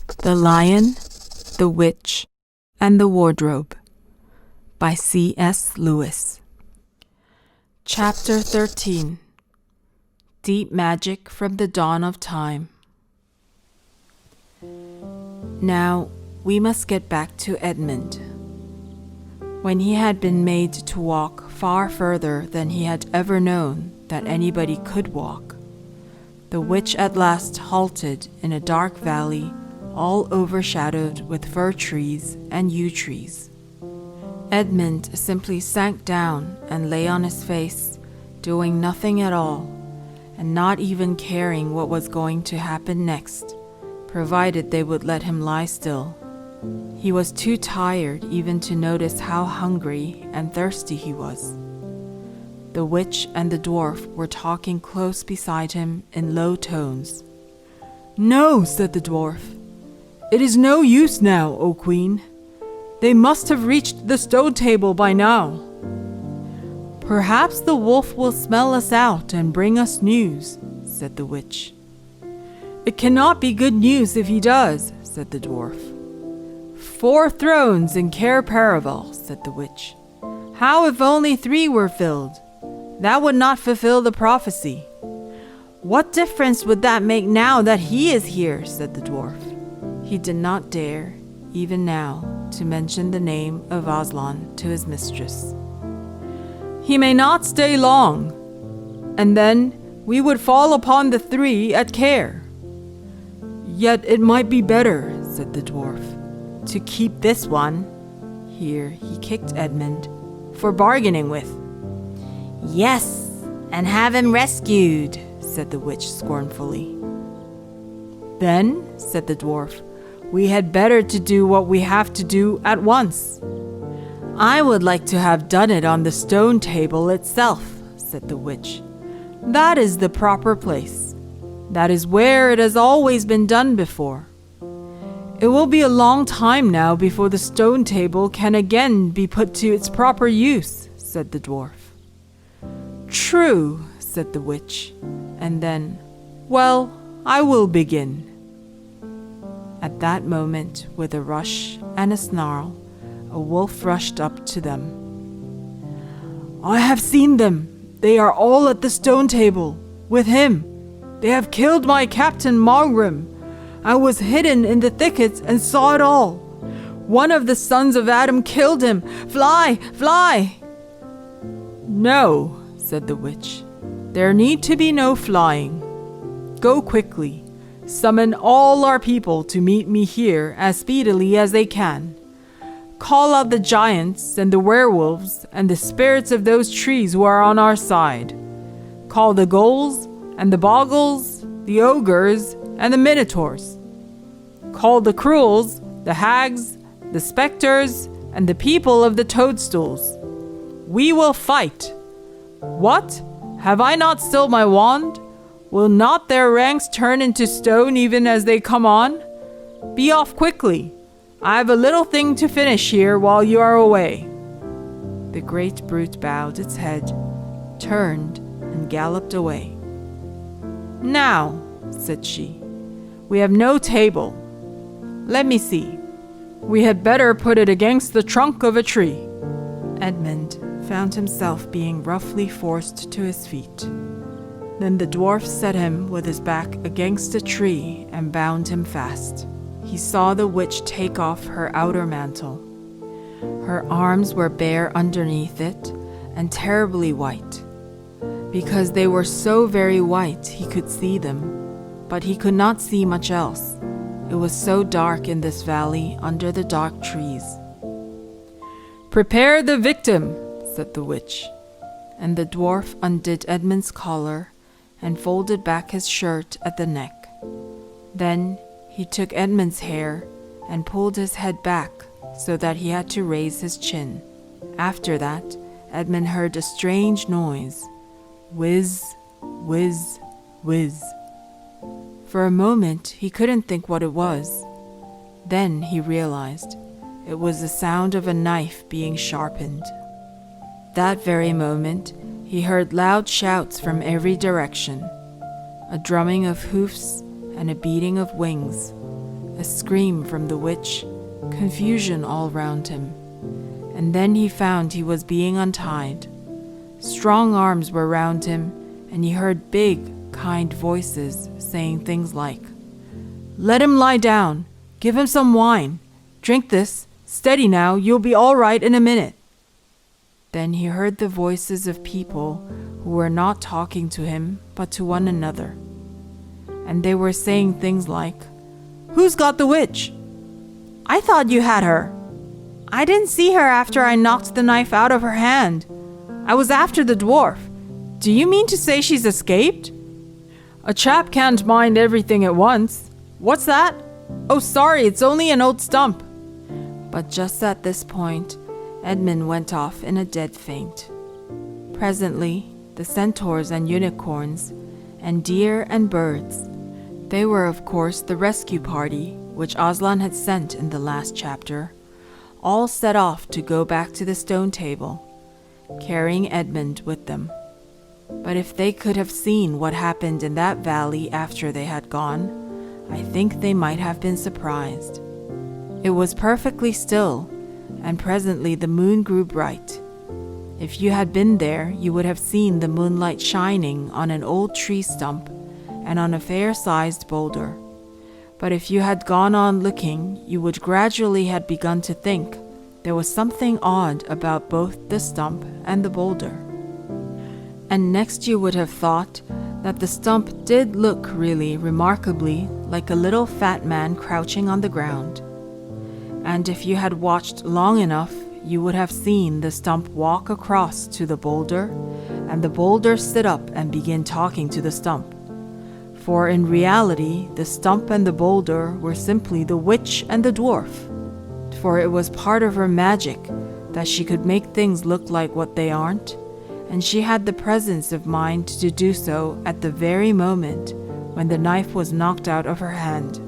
The Lion, the Witch, and the Wardrobe by C.S. Lewis. Chapter 13. Deep Magic from the Dawn of Time. Now, we must get back to Edmund. When he had been made to walk far further than he had ever known that anybody could walk, the witch at last halted in a dark valley all overshadowed with fir trees and yew trees. Edmund simply sank down and lay on his face, doing nothing at all, and not even caring what was going to happen next, provided they would let him lie still. He was too tired even to notice how hungry and thirsty he was. The witch and the dwarf were talking close beside him in low tones. "No," said the dwarf. "It is no use now, O Queen. They must have reached the stone table by now." "Perhaps the wolf will smell us out and bring us news," said the witch. "It cannot be good news if he does," said the dwarf. "4 thrones in Cair Paravel," said the witch. "How if only 3 were filled? That would not fulfill the prophecy." "What difference would that make now that he is here?" said the dwarf. He did not dare, even now, to mention the name of Aslan to his mistress. "He may not stay long, and then we would fall upon the 3 at Cair." "Yet it might be better," said the dwarf, "to keep this one," here he kicked Edmund, "for bargaining with." "Yes, and have him rescued," said the witch scornfully. "Then," said the dwarf, "we had better to do what we have to do at once." "I would like to have done it on the stone table itself," said the witch. "That is the proper place. That is where it has always been done before. It will be a long time now before the stone table can again be put to its proper use," said the dwarf. "True," said the witch, and then, "Well, I will begin." At that moment, with a rush and a snarl, a wolf rushed up to them. "I have seen them. They are all at the stone table, with him. They have killed my captain Malgrim. I was hidden in the thickets and saw it all. One of the sons of Adam killed him. Fly, fly!" "No," said the witch. "There need to be no flying. Go quickly. Summon all our people to meet me here as speedily as they can. Call out the giants and the werewolves and the spirits of those trees who are on our side. Call the ghouls and the bogles, the ogres and the minotaurs. Call the cruels, the hags, the specters, and the people of the toadstools. We will fight. What? Have I not still my wand? Will not their ranks turn into stone even as they come on? Be off quickly. I have a little thing to finish here while you are away." The great brute bowed its head, turned, and galloped away. "Now," said she, "we have no table. Let me see. We had better put it against the trunk of a tree." Edmund found himself being roughly forced to his feet. Then the dwarf set him with his back against a tree and bound him fast. He saw the witch take off her outer mantle. Her arms were bare underneath it and terribly white. Because they were so very white, he could see them, but he could not see much else. It was so dark in this valley under the dark trees. "Prepare the victim," said the witch, and the dwarf undid Edmund's collar and folded back his shirt at the neck. Then he took Edmund's hair and pulled his head back so that he had to raise his chin. After that, Edmund heard a strange noise. Whiz, whiz, whiz. For a moment, he couldn't think what it was. Then he realized it was the sound of a knife being sharpened. That very moment, he heard loud shouts from every direction, a drumming of hoofs and a beating of wings. a scream from the witch, confusion all round him. And then he found he was being untied. Strong arms were round him, and he heard big, kind voices saying things like, "Let him lie down. Give him some wine. Drink this. Steady now. You'll be all right in a minute." Then he heard the voices of people who were not talking to him, but to one another. And they were saying things like, "Who's got the witch? I thought you had her. I didn't see her after I knocked the knife out of her hand. I was after the dwarf. Do you mean to say she's escaped? A chap can't mind everything at once. What's that? Oh, sorry, it's only an old stump." But just at this point, Edmund went off in a dead faint. Presently, the centaurs and unicorns, and deer and birds, they were of course the rescue party which Aslan had sent in the last chapter, all set off to go back to the stone table, carrying Edmund with them. But if they could have seen what happened in that valley after they had gone, I think they might have been surprised. It was perfectly still, and presently the moon grew bright. If you had been there, you would have seen the moonlight shining on an old tree stump and on a fair-sized boulder. But if you had gone on looking, you would gradually have begun to think there was something odd about both the stump and the boulder. And next you would have thought that the stump did look really remarkably like a little fat man crouching on the ground. And if you had watched long enough, you would have seen the stump walk across to the boulder, and the boulder sit up and begin talking to the stump. For in reality, the stump and the boulder were simply the witch and the dwarf. For it was part of her magic that she could make things look like what they aren't, and she had the presence of mind to do so at the very moment when the knife was knocked out of her hand.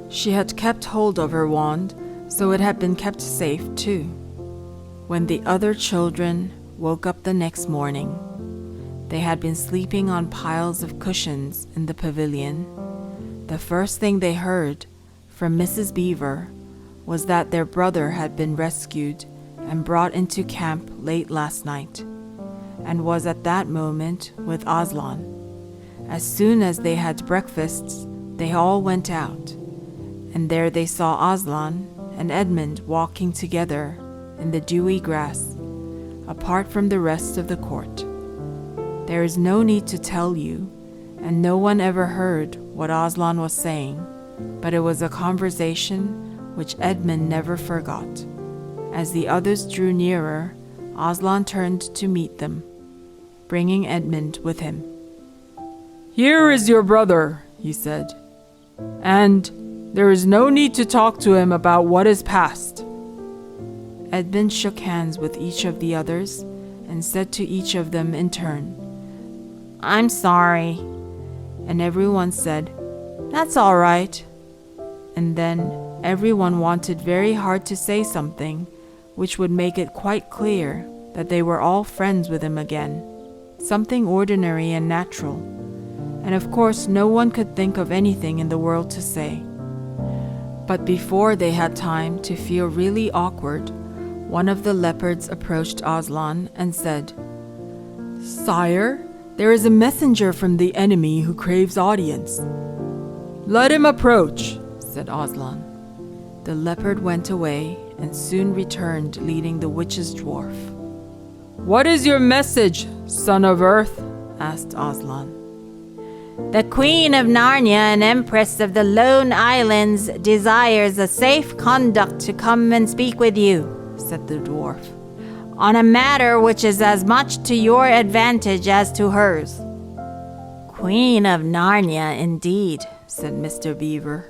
She had kept hold of her wand, so it had been kept safe too. When the other children woke up the next morning, they had been sleeping on piles of cushions in the pavilion. The first thing they heard from Mrs. Beaver was that their brother had been rescued and brought into camp late last night, and was at that moment with Aslan. As soon as they had breakfast, they all went out, and there they saw Aslan and Edmund walking together in the dewy grass, apart from the rest of the court. There is no need to tell you, and no one ever heard what Aslan was saying, but it was a conversation which Edmund never forgot. As the others drew nearer, Aslan turned to meet them, bringing Edmund with him. "Here is your brother," he said, "and there is no need to talk to him about what is past." Edmund shook hands with each of the others and said to each of them in turn, "I'm sorry." And everyone said, "That's all right." And then everyone wanted very hard to say something which would make it quite clear that they were all friends with him again, something ordinary and natural. And of course no one could think of anything in the world to say. But before they had time to feel really awkward, one of the leopards approached Aslan and said, "Sire, there is a messenger from the enemy who craves audience." "Let him approach," said Aslan. The leopard went away and soon returned leading the witch's dwarf. "What is your message, son of earth?" asked Aslan. "The Queen of Narnia and Empress of the Lone Islands desires a safe conduct to come and speak with you," said the dwarf, "on a matter which is as much to your advantage as to hers." "Queen of Narnia, indeed," said Mr. Beaver.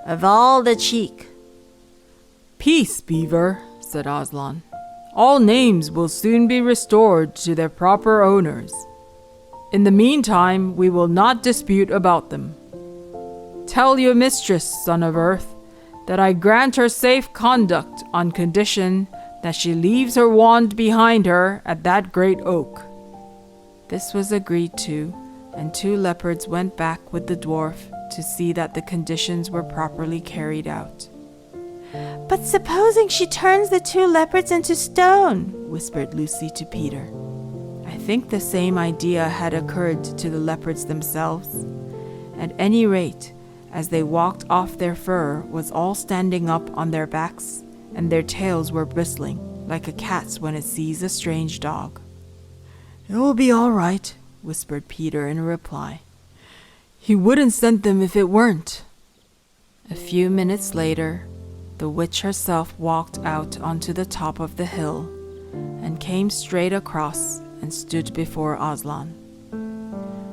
"Of all the cheek." "Peace, Beaver," said Aslan. "All names will soon be restored to their proper owners. In the meantime, we will not dispute about them. Tell your mistress, son of earth, that I grant her safe conduct on condition that she leaves her wand behind her at that great oak." This was agreed to, and 2 leopards went back with the dwarf to see that the conditions were properly carried out. But supposing she turns the 2 leopards into stone, whispered Lucy to Peter. I think the same idea had occurred to the leopards themselves. At any rate, as they walked off, their fur was all standing up on their backs, and their tails were bristling, like a cat's when it sees a strange dog. It will be all right, whispered Peter in reply. He wouldn't send them if it weren't. A few minutes later, the witch herself walked out onto the top of the hill and came straight across and stood before Aslan.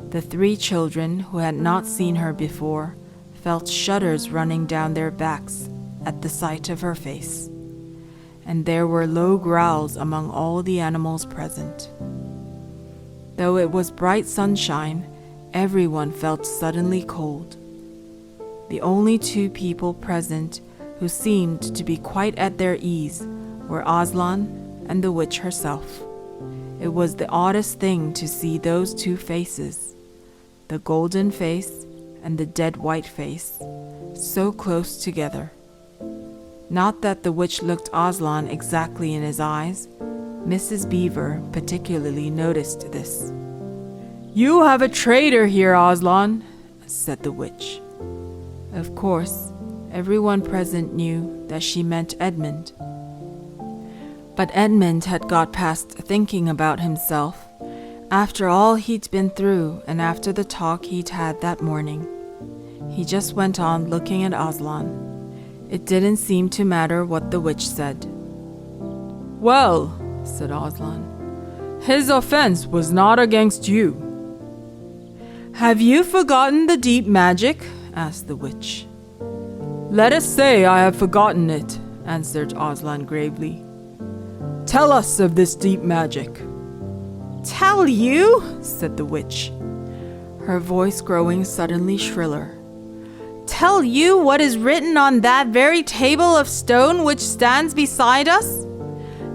The 3 children who had not seen her before felt shudders running down their backs at the sight of her face, and there were low growls among all the animals present. Though it was bright sunshine, everyone felt suddenly cold. The only 2 people present who seemed to be quite at their ease were Aslan and the witch herself. It was the oddest thing to see those 2 faces, the golden face and the dead white face, so close together. Not that the witch looked Aslan exactly in his eyes. Mrs. Beaver particularly noticed this. You have a traitor here, Aslan, said the witch. Of course, everyone present knew that she meant Edmund. But Edmund had got past thinking about himself, after all he'd been through and after the talk he'd had that morning. He just went on looking at Aslan. It didn't seem to matter what the witch said. Well, said Aslan, his offense was not against you. Have you forgotten the deep magic? Asked the witch. Let us say I have forgotten it, answered Aslan gravely. Tell us of this deep magic. Tell you? Said the witch, her voice growing suddenly shriller. Tell you what is written on that very table of stone which stands beside us?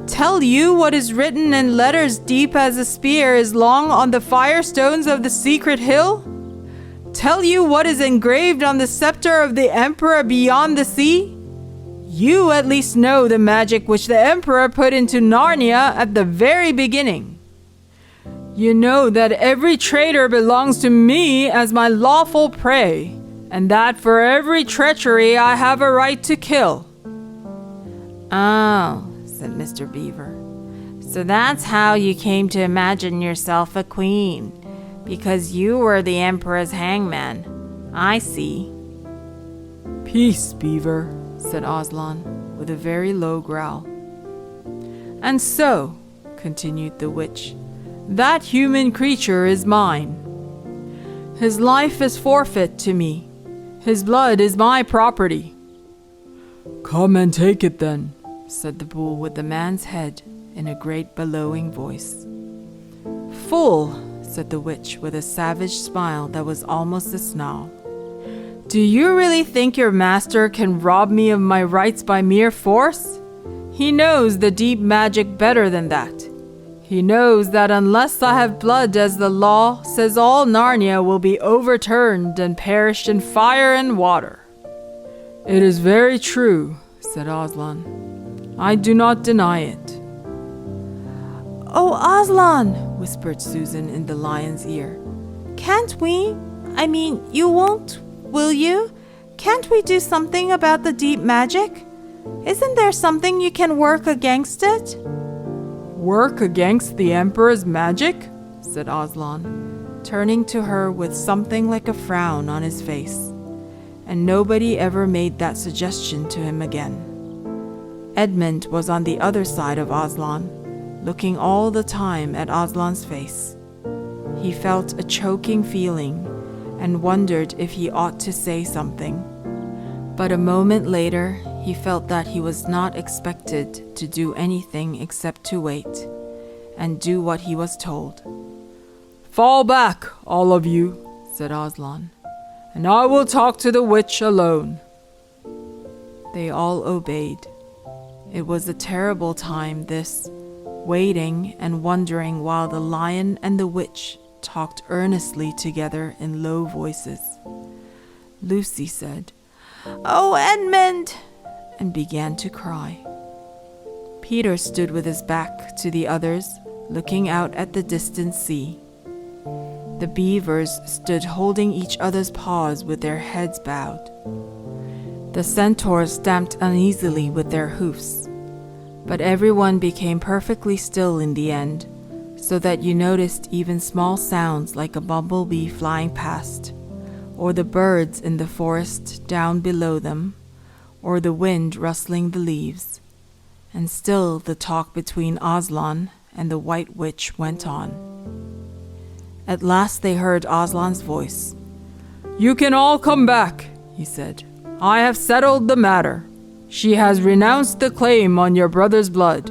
Tell you what is written in letters deep as a spear is long on the firestones of the secret hill? Tell you what is engraved on the scepter of the emperor beyond the sea? You at least know the magic which the emperor put into Narnia at the very beginning. You know that every traitor belongs to me as my lawful prey, and that for every treachery I have a right to kill. Oh, said Mr. Beaver. So that's how you came to imagine yourself a queen, because you were the emperor's hangman. I see. Peace, Beaver, said Aslan, with a very low growl. And so, continued the witch, that human creature is mine. His life is forfeit to me. His blood is my property. Come and take it then, said the bull with the man's head in a great bellowing voice. Fool, said the witch with a savage smile that was almost a snarl. Do you really think your master can rob me of my rights by mere force? He knows the deep magic better than that. He knows that unless I have blood as the law says, all Narnia will be overturned and perish in fire and water. It is very true, said Aslan. I do not deny it. Oh, Aslan, whispered Susan in the lion's ear. Can't we? I mean, you won't, will you? Can't we do something about the deep magic? Isn't there something you can work against it? Work against the emperor's magic? Said Aslan, turning to her with something like a frown on his face. And nobody ever made that suggestion to him again. Edmund was on the other side of Aslan, looking all the time at Aslan's face. He felt a choking feeling and wondered if he ought to say something. But a moment later, he felt that he was not expected to do anything except to wait and do what he was told. Fall back, all of you, said Aslan, and I will talk to the witch alone. They all obeyed. It was a terrible time, this, waiting and wondering while the lion and the witch talked earnestly together in low voices. Lucy said, "Oh, Edmund!" and began to cry. Peter stood with his back to the others, looking out at the distant sea. The beavers stood holding each other's paws with their heads bowed. The centaurs stamped uneasily with their hoofs, but everyone became perfectly still in the end, so that you noticed even small sounds like a bumblebee flying past, or the birds in the forest down below them, or the wind rustling the leaves. And still the talk between Aslan and the White Witch went on. At last they heard Aslan's voice. "You can all come back," he said. "I have settled the matter. She has renounced the claim on your brother's blood."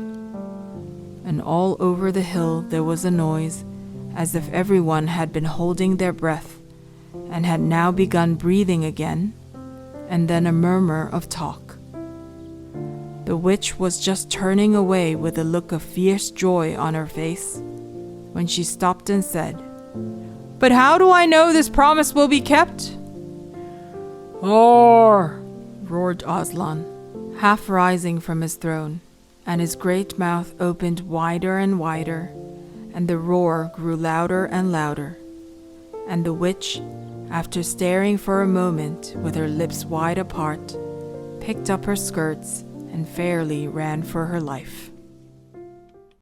And all over the hill there was a noise, as if everyone had been holding their breath, and had now begun breathing again, and then a murmur of talk. The witch was just turning away with a look of fierce joy on her face, when she stopped and said, "But how do I know this promise will be kept?" "Roar!" roared Aslan, half rising from his throne, and his great mouth opened wider and wider, and the roar grew louder and louder. And the witch, after staring for a moment with her lips wide apart, picked up her skirts and fairly ran for her life.